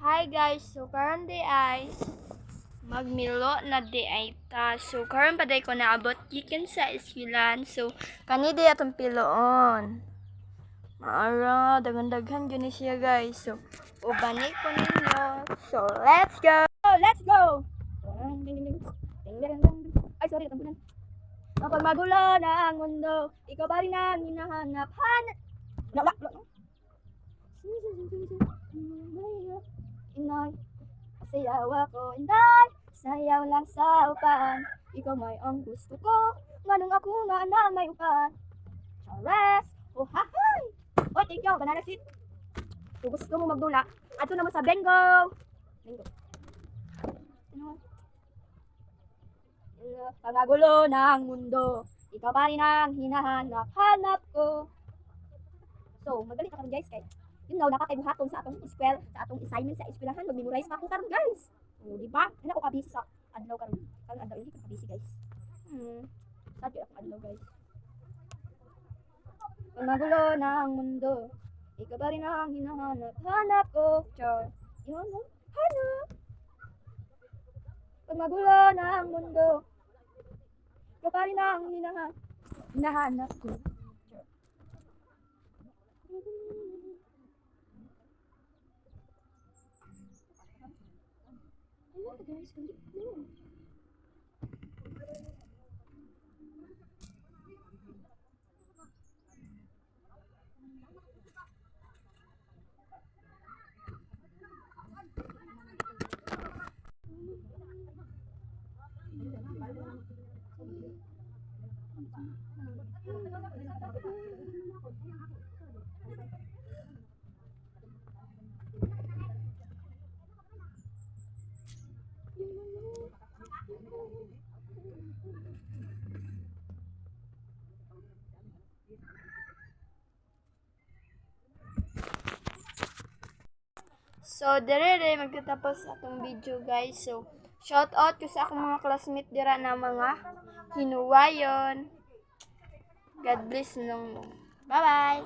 Hi guys, so karon di ay magmilo na di ay ta. So karon pa day ko naabot gikan sa eskwelahan. So kani di atong piloon. Maara daghan-daghan gyud ni siya guys. So ubani ko ninyo. So let's go. Let's go. Ay sorry tampunan. Kapag magulo na ang mundo, ikaw pa rin ang hinahanap. Wala. Inay, sayaw ako, inday, sayaw lang sa upan. Ikaw may ang gusto ko, nganong ako nga na may upan. Chares, oh hahay! Oh, thank you, banana seat. Kung gusto mo magdula, ato naman sa Bengo. Bengo. Pangagulo ng mundo, ikaw pa rin ang hinahanap ko. So, magaling ka karon guys kay yun daw napakay buhaton sa atong school, sa atong assignment sa eskwelahan, mag-memorize pa ko karon guys. O, di ba? Ano ko kabisi sa adlaw karon. Karon adlaw hindi ko kabisi guys. Sadyo ako adlaw guys. Pangagulo ng mundo, ikaw pa rin ang hinahanap ko. Char. Yun, no? Hanap. Pangagulo ng mundo, ikaw pa rin ang hinahanap ko. So, dire magtatapos atong video guys. So, shout out ko sa akong mga classmate dira na mga hinuwayon. God bless nung. Bye-bye!